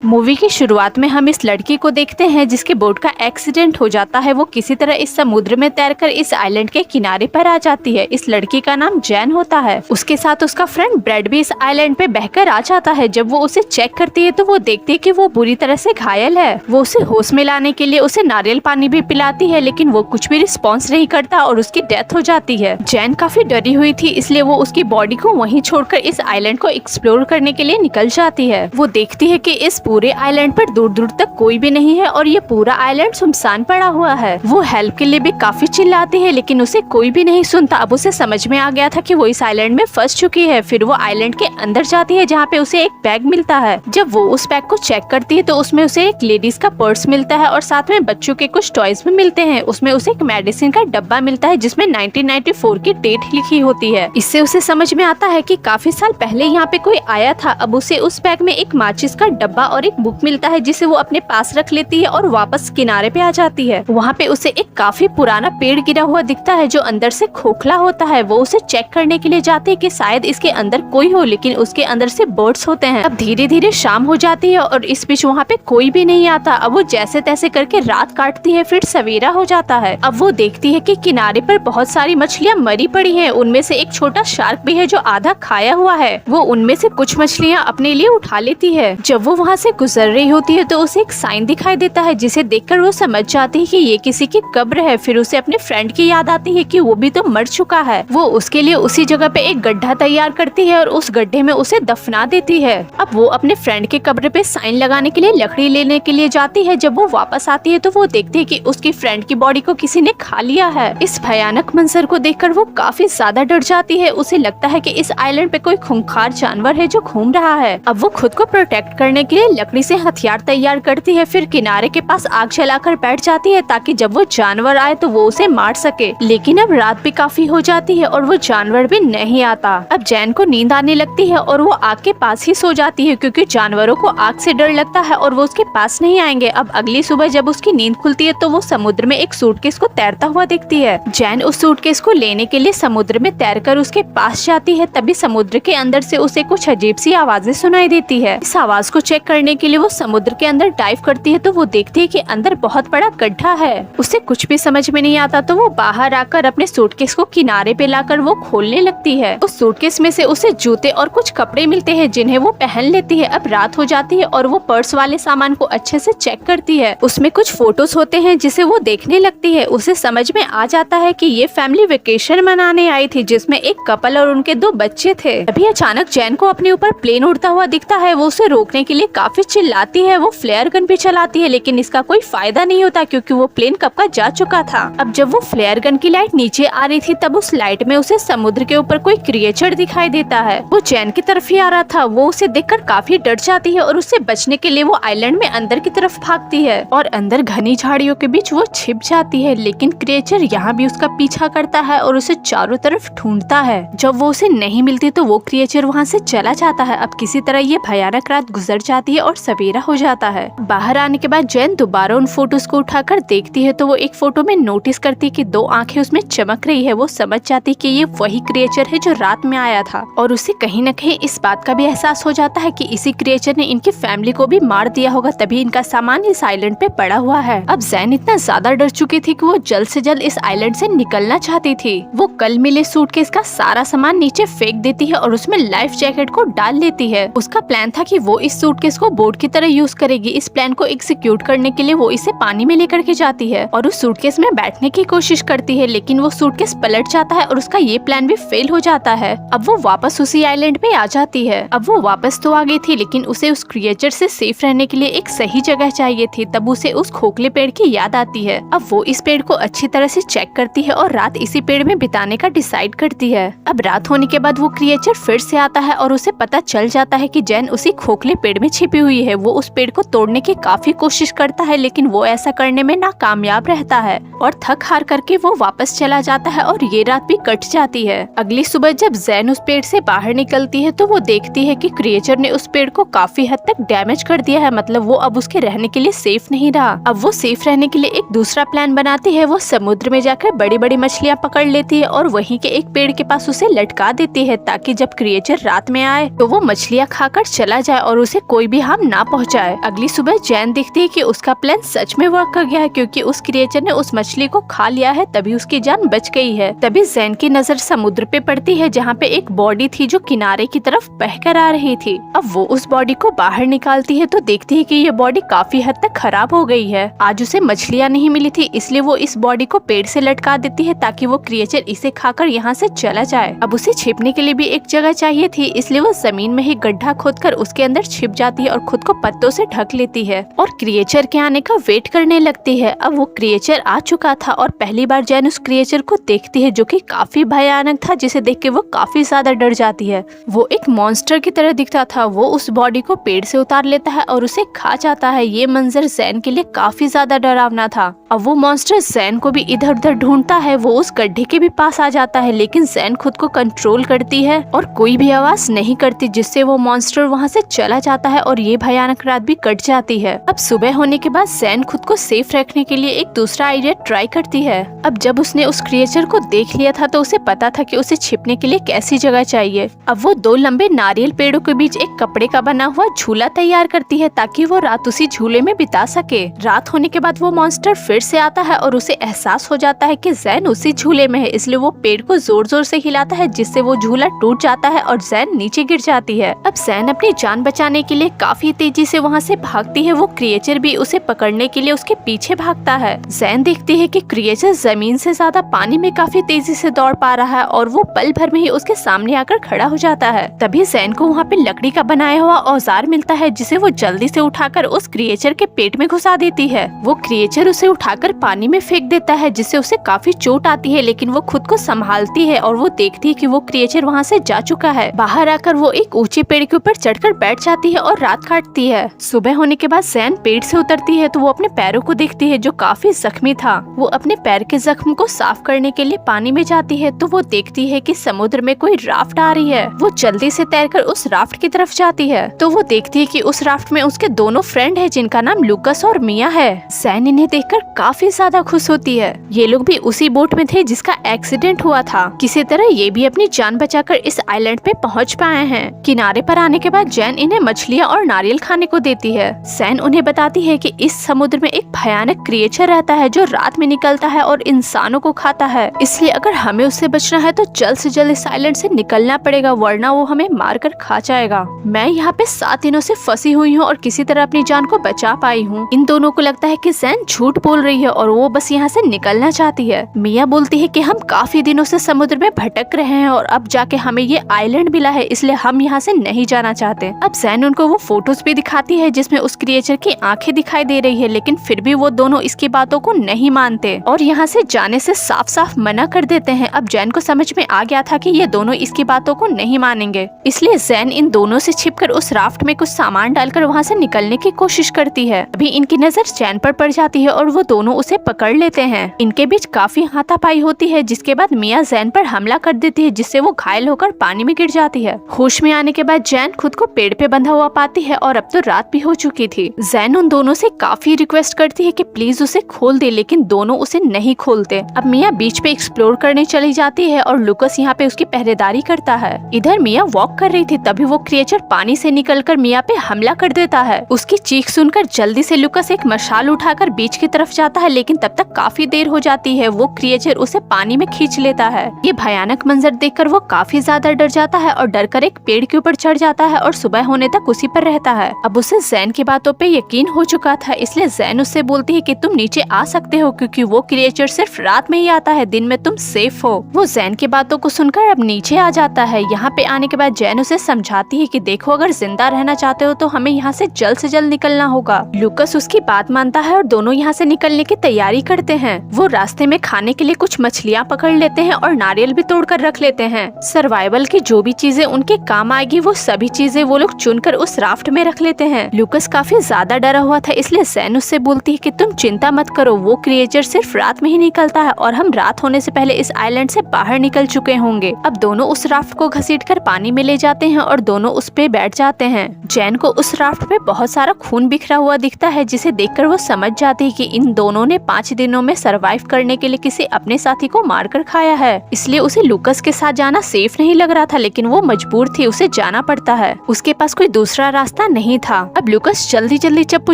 Movie की शुरुआत में हम इस लड़की को देखते हैं जिसके बोट का एक्सीडेंट हो जाता है। वो किसी तरह इस समुद्र में तैरकर इस आइलैंड के किनारे पर आ जाती है। इस लड़की का नाम जैन होता है। उसके साथ उसका फ्रेंड ब्रेड भी इस आइलैंड पे बहकर आ जाता है। जब वो उसे चेक करती है तो वो देखती है कि वो बुरी तरह से घायल है। वो उसे होश में लाने के लिए उसे नारियल पानी भी पिलाती है, लेकिन वो कुछ भी रिस्पॉन्स नहीं करता और उसकी डेथ हो जाती है। जैन काफी डरी हुई थी, इसलिए वो उसकी बॉडी को वहीं छोड़कर इस आइलैंड को एक्सप्लोर करने के लिए निकल जाती है। वो देखती है कि इस पूरे आइलैंड पर दूर दूर तक कोई भी नहीं है और ये पूरा आइलैंड सुनसान पड़ा हुआ है। वो हेल्प के लिए भी काफी चिल्लाती है, लेकिन उसे कोई भी नहीं सुनता। अब उसे समझ में आ गया था कि वो इस आइलैंड में फंस चुकी है। फिर वो आइलैंड के अंदर जाती है जहाँ पे उसे एक बैग मिलता है। जब वो उस बैग को चेक करती है तो उसमें उसे एक लेडीज का पर्स मिलता है और साथ में बच्चों के कुछ टॉयज भी मिलते हैं। उसमें उसे एक मेडिसिन का डब्बा मिलता है जिसमें 1994 की डेट लिखी होती है। इससे उसे समझ में आता है कि काफी साल पहले यहाँ पे कोई आया था। अब उसे उस बैग में एक माचिस का डब्बा और एक बुक मिलता है जिसे वो अपने पास रख लेती है और वापस किनारे पे आ जाती है। वहाँ पे उसे एक काफी पुराना पेड़ गिरा हुआ दिखता है जो अंदर से खोखला होता है। वो उसे चेक करने के लिए जाती है कि शायद इसके अंदर कोई हो, लेकिन उसके अंदर से बर्ड्स होते हैं। अब धीरे धीरे शाम हो जाती है और इस बीच वहाँ पे कोई भी नहीं आता। अब वो जैसे तैसे करके रात काटती है, फिर सवेरा हो जाता है। अब वो देखती है कि किनारे पर बहुत सारी मछलियाँ मरी पड़ी हैं। उनमें से एक छोटा शार्क भी है जो आधा खाया हुआ है। वो उनमें से कुछ मछलियाँ अपने लिए उठा लेती है। जब वो वहाँ से गुजर रही होती है तो उसे एक साइन दिखाई देता है जिसे देखकर वो समझ जाती है कि ये किसी की कब्र है। फिर उसे अपने फ्रेंड की याद आती है कि वो भी तो मर चुका है। वो उसके लिए उसी जगह पे एक गड्ढा तैयार करती है और उस गड्ढे में उसे दफना देती है। अब वो अपने फ्रेंड के कब्र पे साइन लगाने के लिए लकड़ी लेने के लिए जाती है। जब वो वापस आती है तो वो देखती है कि उसकी फ्रेंड की बॉडी को किसी ने खा लिया है। इस भयानक मंजर को देखकर वो काफी ज्यादा डर जाती है। उसे लगता है कि इस आइलैंड पे कोई खूंखार जानवर है जो घूम रहा है। अब वो खुद को प्रोटेक्ट करने के लिए लकड़ी से हथियार तैयार करती है। फिर किनारे के पास आग जलाकर बैठ जाती है ताकि जब वो जानवर आए तो वो उसे मार सके। लेकिन अब रात भी काफी हो जाती है और वो जानवर भी नहीं आता। अब जैन को नींद आने लगती है और वो आग के पास ही सो जाती है क्योंकि जानवरों को आग से डर लगता है और वो उसके पास नहीं आएंगे। अब अगली सुबह जब उसकी नींद खुलती है तो वो समुद्र में एक सूटकेस को तैरता हुआ देखती है। जैन उस सूटकेस को लेने के लिए समुद्र में तैरकर उसके पास जाती है। तभी समुद्र के अंदर से उसे कुछ अजीब सी आवाजें सुनाई देती है। इस आवाज को चेक करने के लिए वो समुद्र के अंदर डाइव करती है तो वो देखती है कि अंदर बहुत बड़ा गड्ढा है। उसे कुछ भी समझ में नहीं आता तो वो बाहर आकर अपने सूटकेस को किनारे पे लाकर वो खोलने लगती है। उस सूटकेस में से उसे जूते और कुछ कपड़े मिलते हैं जिन्हें वो पहन लेती है। अब रात हो जाती है और वो पर्स वाले सामान को अच्छे से चेक करती है। उसमें कुछ फोटोज होते हैं जिसे वो देखने लगती है। उसे समझ में आ जाता है कि ये फैमिली वेकेशन मनाने आई थी जिसमें एक कपल और उनके 2 बच्चे थे। अभी अचानक जैन को अपने ऊपर प्लेन उड़ता हुआ दिखता है। वो उसे रोकने के लिए काफी चिल्लाती है। वो फ्लेयर गन भी चलाती है लेकिन इसका कोई फायदा नहीं होता क्योंकि वो प्लेन कब का जा चुका था। अब जब वो फ्लेयर गन की लाइट नीचे आ रही थी तब उस लाइट में उसे समुद्र के ऊपर कोई क्रिएचर दिखाई देता है। वो जैन की तरफ ही आ रहा था। वो उसे देखकर काफी डर जाती है और उससे बचने के लिए वो आइलैंड में अंदर की तरफ भागती है और अंदर घनी झाड़ियों के बीच वो छिप जाती है। लेकिन क्रिएचर यहाँ भी उसका पीछा करता है और उसे चारों तरफ ढूंढता है। जब वो उसे नहीं मिलती तो वो क्रिएचर वहाँ से चला जाता है। अब किसी तरह ये भयानक रात गुजर जाती है और सवेरा हो जाता है। बाहर आने के बाद जैन दोबारा उन फोटोज को उठाकर देखती है तो वो एक फोटो में नोटिस करती है कि 2 आंखें उसमें चमक रही है। वो समझ जाती है कि ये वही क्रिएचर है जो रात में आया था और उसे कहीं न कहीं इस बात का भी एहसास हो जाता है कि इसी क्रिएचर ने इनकी फैमिली को भी मार दिया होगा, तभी इनका सामान इस आइलैंड पे पड़ा हुआ है। अब जैन इतना ज्यादा डर चुकी थी कि वो जल्द से जल्द इस आइलैंड से निकलना चाहती थी। वो कल मिले सूटकेस का सारा सामान नीचे फेंक देती है और उसमें लाइफ जैकेट को डाल लेती है। उसका प्लान था कि वो इस सूटकेस को बोट की तरह यूज करेगी। इस प्लान को एग्जीक्यूट करने के लिए वो इसे पानी में लेकर के जाती है और उस सूटकेस में बैठने की कोशिश करती है, लेकिन वो सूटकेस पलट जाता है और उसका ये प्लान भी फेल हो जाता है। अब वो वापस उसी आइलैंड पे आ जाती है। अब वो वापस तो आ गई थी लेकिन उसे उस क्रिएचर से सेफ रहने के लिए एक सही जगह चाहिए थी। तब उसे उस खोखले पेड़ की याद आती है। अब वो इस पेड़ को अच्छी तरह से चेक करती है और रात इसी पेड़ में बिताने का डिसाइड करती है। अब रात होने के बाद वो क्रिएचर फिर से आता है और उसे पता चल जाता है कि जैन उसी खोखले पेड़ में छिपी हुई है। वो उस पेड़ को तोड़ने की काफी कोशिश करता है लेकिन वो ऐसा करने में नाकामयाब रहता है और थक हार करके वो वापस चला जाता है और ये रात भी कट जाती है। अगली सुबह जब जैन उस पेड़ से बाहर निकलती है तो वो देखती है कि क्रिएचर ने उस पेड़ को काफी हद तक डैमेज कर दिया है। मतलब वो अब उसके रहने के लिए सेफ नहीं रहा। अब वो सेफ रहने के लिए एक दूसरा प्लान बनाती है। वो समुद्र में जाकर बड़ी बड़ी मछलियाँ पकड़ लेती है और वहीं के एक पेड़ के पास उसे लटका देती है ताकि जब क्रिएचर रात में आए तो वो मछलियाँ खाकर चला जाए और उसे कोई भी हार्म नुकसान ना पहुंचाए। अगली सुबह जैन देखती है कि उसका प्लान सच में वर्क कर गया है, क्योंकि उस क्रिएचर ने उस मछली को खा लिया है, तभी उसकी जान बच गई है। तभी जैन की नजर समुद्र पे पड़ती है, जहाँ पे एक बॉडी थी जो किनारे की तरफ बहकर आ रही थी। अब वो उस बॉडी को बाहर निकालती है तो देखती है कि ये बॉडी काफी हद तक खराब हो गई है। आज उसे मछलियाँ नहीं मिली थी, इसलिए वो इस बॉडी को पेड़ से लटका देती है ताकि वो क्रिएचर इसे खाकर यहाँ से चला जाए। अब उसे छिपने के लिए भी एक जगह चाहिए थी, इसलिए वो जमीन में ही गड्ढा खोदकर उसके अंदर छिप जाती है और खुद को पत्तों से ढक लेती है और क्रिएचर के आने का वेट करने लगती है। अब वो क्रिएचर आ चुका था और पहली बार जैन उस क्रिएचर को देखती है, जो कि काफी भयानक था, जिसे देख के वो काफी ज्यादा डर जाती है। वो एक मॉन्स्टर की तरह दिखता था। वो उस बॉडी को पेड़ से उतार लेता है और उसे खा जाता है। ये मंजर जैन के लिए काफी ज्यादा डरावना था। अब वो मॉन्स्टर जैन को भी इधर उधर ढूंढता है। वो उस गड्ढे के भी पास आ जाता है, लेकिन जैन खुद को कंट्रोल करती है और कोई भी आवाज नहीं करती, जिससे वो मॉन्स्टर वहाँ से चला जाता है और ये भयानक रात भी कट जाती है। अब सुबह होने के बाद जैन खुद को सेफ रखने के लिए एक दूसरा आइडिया ट्राई करती है। अब जब उसने उस क्रिएचर को देख लिया था तो उसे पता था कि उसे छिपने के लिए कैसी जगह चाहिए। अब वो 2 लंबे नारियल पेड़ों के बीच एक कपड़े का बना हुआ झूला तैयार करती है ताकि वो रात उसी झूले में बिता सके। रात होने के बाद वो मॉन्स्टर फिर से आता है और उसे एहसास हो जाता है कि जैन उसी झूले में है, इसलिए वो पेड़ को जोर जोर से हिलाता है, जिससे वो झूला टूट जाता है और जैन नीचे गिर जाती है। अब जैन अपनी जान बचाने के लिए काफी तेजी से वहाँ से भागती है। वो क्रिएचर भी उसे पकड़ने के लिए उसके पीछे भागता है। जैन देखती है कि क्रिएचर जमीन से ज्यादा पानी में काफी तेजी से दौड़ पा रहा है और वो पल भर में ही उसके सामने आकर खड़ा हो जाता है। तभी जैन को वहाँ पे लकड़ी का बनाया हुआ औजार मिलता है, जिसे वो जल्दी से उठाकर उस क्रिएचर के पेट में घुसा देती है। वो क्रिएचर उसे उठाकर पानी में फेंक देता है, जिससे उसे काफी चोट आती है, लेकिन वो खुद को संभालती है और वो देखती है कि वो क्रिएचर वहाँ से जा चुका है। बाहर आकर वो एक ऊंचे पेड़ के ऊपर चढ़कर बैठ जाती है और रात काटती है। सुबह होने के बाद जैन पेड़ से उतरती है तो वो अपने पैरों को देखती है, जो काफी जख्मी था। वो अपने पैर के जख्म को साफ करने के लिए पानी में जाती है तो वो देखती है कि समुद्र में कोई राफ्ट आ रही है। वो जल्दी से तैरकर उस राफ्ट की तरफ जाती है तो वो देखती है कि उस राफ्ट में उसके दोनों फ्रेंड है, जिनका नाम लूकस और मिया है। जैन इन्हें देखकर काफी ज्यादा खुश होती है। ये लोग भी उसी बोट में थे जिसका एक्सीडेंट हुआ था। किसी तरह ये भी अपनी जान बचाकर इस आइलैंड पे पहुंच पाए हैं। किनारे पर आने के बाद जैन इन्हें मछलियाँ और नारियल खाने को देती है। जैन उन्हें बताती है कि इस समुद्र में एक भयानक क्रिएचर रहता है जो रात में निकलता है और इंसानों को खाता है, इसलिए अगर हमें उससे बचना है तो जल्द से जल्द इस आइलैंड से निकलना पड़ेगा, वरना वो हमें मार कर खा जाएगा। मैं यहाँ पे 7 दिनों से फंसी हुई हूँ और किसी तरह अपनी जान को बचा पाई हूँ। इन दोनों को लगता है कि जैन झूठ बोल रही है और वो बस यहाँ से निकलना चाहती है। मिया बोलती है कि हम काफी दिनों से समुद्र में भटक रहे हैं और अब जाके हमें ये आइलैंड मिला है, इसलिए हम यहाँ से नहीं जाना चाहते। अब जैन उनको वो फोटोज भी दिखाती है जिसमें उस क्रिएचर की आंखें दिखाई दे रही है, लेकिन फिर भी वो दोनों इसकी बातों को नहीं मानते और यहाँ से जाने से साफ साफ मना कर देते हैं। अब जैन को समझ में आ गया था कि ये दोनों इसकी बातों को नहीं मानेंगे, इसलिए जैन इन दोनों से छिपकर उस राफ्ट में कुछ सामान डालकर वहाँ से निकलने की कोशिश करती है। अभी इनकी नजर जैन पर पड़ जाती है और वो दोनों उसे पकड़ लेते हैं। इनके बीच काफी हाथापाई होती है, जिसके बाद मिया जैन पर हमला कर देती है, जिससे वो घायल होकर पानी में गिर जाती है। होश में आने के बाद जैन खुद को पेड़ पे बंधा हुआ पाती है और अब तो रात भी हो चुकी थी। जैन उन दोनों से काफी रिक्वेस्ट करती है कि प्लीज उसे खोल दे, लेकिन दोनों उसे नहीं खोलते। अब मिया बीच पे एक्सप्लोर करने चली जाती है और लूकस यहाँ पे उसकी पहरेदारी करता है। इधर मिया वॉक कर रही थी, तभी वो क्रिएचर पानी से निकलकर मिया पे हमला कर देता है। उसकी चीख सुनकर जल्दी से लूकस एक मशाल उठाकर बीच की तरफ जाता है, लेकिन तब तक काफी देर हो जाती है। वो क्रिएचर उसे पानी में खींच लेता है। ये भयानक मंजर देखकर वो काफी ज्यादा डर जाता है और डरकर एक पेड़ के ऊपर चढ़ जाता है और सुबह होने तक उसी पर रहता है। अब उसे जैन की बातों पे यकीन हो चुका था, इसलिए जैन उससे बोलती है कि तुम नीचे आ सकते हो, क्योंकि वो क्रिएचर सिर्फ रात में ही आता है, दिन में तुम सेफ हो। वो जैन की बातों को सुनकर अब नीचे आ जाता है। यहाँ पे आने के बाद जैन उसे समझाती है कि देखो, अगर जिंदा रहना चाहते हो तो हमें यहाँ से जल्द निकलना होगा। लूकस उसकी बात मानता है और दोनों यहाँ से निकलने की तैयारी करते हैं। वो रास्ते में खाने के लिए कुछ मछलियाँ पकड़ लेते हैं और नारियल भी तोड़कर रख लेते हैं। सर्वाइवल की जो भी चीजें उनके काम आएगी वो सभी चीजें वो लोग चुनकर उस राफ्ट में रख लेते हैं। लूकस काफी ज्यादा डरा हुआ था, इसलिए जैन उससे बोलती है कि तुम चिंता मत करो, वो क्रिएचर सिर्फ रात में ही निकलता है और हम रात होने से पहले इस आइलैंड से बाहर निकल चुके होंगे। अब दोनों उस राफ्ट को घसीटकर पानी में ले जाते हैं और दोनों उस पे बैठ जाते हैं। जैन को उस राफ्ट पे बहुत सारा खून बिखरा हुआ दिखता है, जिसे देखकर वो समझ जाती है कि इन दोनों ने 5 दिनों में सरवाइव करने के लिए किसी अपने साथी को मारकर खाया है। इसलिए उसे लूकस के साथ जाना सेफ नहीं लग रहा था, लेकिन वो मजबूर थी, उसे जाना पड़ता है। उसके पास कोई दूसरा रास्ता पता नहीं था। अब लूकस जल्दी जल्दी चप्पू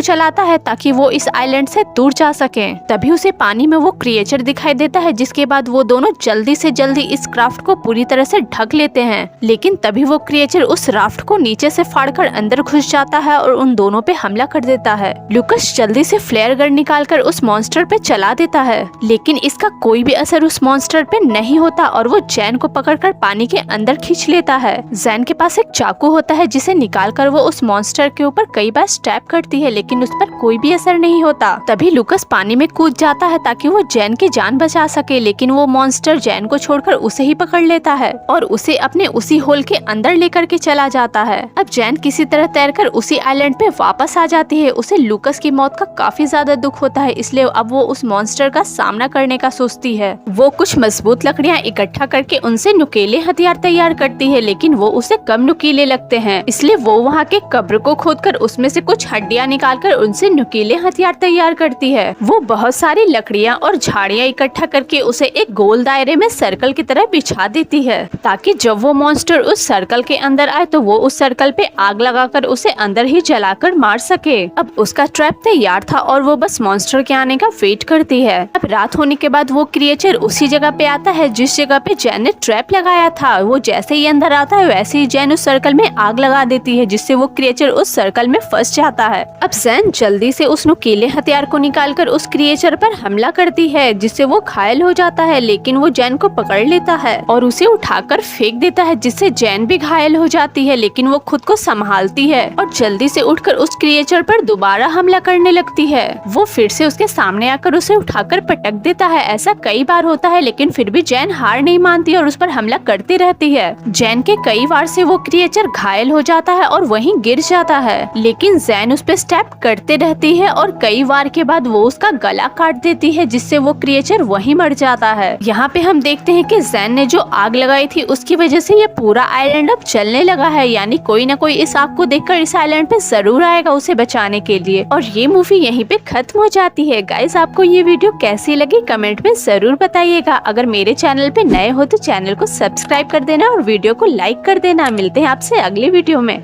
चलाता है ताकि वो इस आइलैंड से दूर जा सके। तभी उसे पानी में वो क्रिएचर दिखाई देता है, जिसके बाद वो दोनों जल्दी से जल्दी इस क्राफ्ट को पूरी तरह से ढक लेते हैं। लेकिन तभी वो क्रिएचर उस राफ्ट को नीचे से फाड़कर अंदर घुस जाता है और उन दोनों पे हमला कर देता है। लूकस जल्दी से फ्लेयर गन निकालकर उस मॉन्स्टर पे चला देता है, लेकिन इसका कोई भी असर उस मॉन्स्टर पे नहीं होता और वो जैन को पकड़कर पानी के अंदर खींच लेता है। जैन के पास एक चाकू होता है जिसे निकालकर वो उस मॉन्स्टर के ऊपर कई बार स्टैब करती है, लेकिन उस पर कोई भी असर नहीं होता। तभी लूकस पानी में कूद जाता है ताकि वो जैन की जान बचा सके, लेकिन वो मॉन्स्टर जैन को छोड़कर उसे ही पकड़ लेता है और उसे अपने उसी होल के अंदर लेकर के चला जाता है। अब जैन किसी तरह तैरकर उसी आइलैंड पे वापस आ जाती है। उसे लूकस की मौत का काफी ज्यादा दुख होता है, इसलिए अब वो उस मॉन्स्टर का सामना करने का सोचती है। वो कुछ मजबूत लकड़ियाँ इकट्ठा करके उनसे नुकीले हथियार तैयार करती है, लेकिन वो उसे कम नुकीले लगते हैं, इसलिए वो वहाँ के कब्र को खोदकर उसमें से कुछ हड्डियाँ निकालकर उनसे नुकीले हथियार तैयार करती है। वो बहुत सारी लकड़ियाँ और झाड़ियाँ इकट्ठा करके उसे एक गोल दायरे में सर्कल की तरह बिछा देती है, ताकि जब वो मॉन्स्टर उस सर्कल के अंदर आए तो वो उस सर्कल पे आग लगाकर उसे अंदर ही जलाकर मार सके। अब उसका ट्रैप तैयार था और वो बस मॉन्स्टर के आने का वेट करती है। अब रात होने के बाद वो क्रिएचर उसी जगह पे आता है जिस जगह पे जैन ने ट्रैप लगाया था। वो जैसे ही अंदर आता है वैसे ही जैन उस सर्कल में आग लगा देती है, जिससे वो क्रिएचर उस सर्कल में फंस जाता है। अब जैन जल्दी से उस नुकीले हथियार को निकालकर उस क्रिएचर पर हमला करती है, जिससे वो घायल हो जाता है, लेकिन वो जैन को पकड़ लेता है और उसे उठाकर फेंक देता है, जिससे जैन भी घायल हो जाती है, लेकिन वो खुद को संभालती है और जल्दी से उठकर उस क्रिएचर पर दोबारा हमला करने लगती है। वो फिर से उसके सामने आकर उसे उठाकर पटक देता है। ऐसा कई बार होता है, लेकिन फिर भी जैन हार नहीं मानती और उस पर हमला करती रहती है। जैन के कई बार से वो क्रिएचर घायल हो जाता है और वहीं गिर जाता है, लेकिन जैन उस पर स्टेप करते रहती है और कई बार के बाद वो उसका गला काट देती है, जिससे वो क्रिएचर वहीं मर जाता है। यहाँ पे हम देखते हैं कि जैन ने जो आग लगाई थी उसकी वजह से ये पूरा आइलैंड अब चलने लगा है, यानी कोई ना कोई इस आग को देखकर इस आइलैंड पे जरूर आएगा उसे बचाने के लिए। और ये मूवी यहीं पे खत्म हो जाती है। गाइस, आपको ये वीडियो कैसी लगी कमेंट में जरूर बताइएगा। अगर मेरे चैनल पे नए हो तो चैनल को सब्सक्राइब कर देना और वीडियो को लाइक कर देना। मिलते हैं आपसे अगले वीडियो में।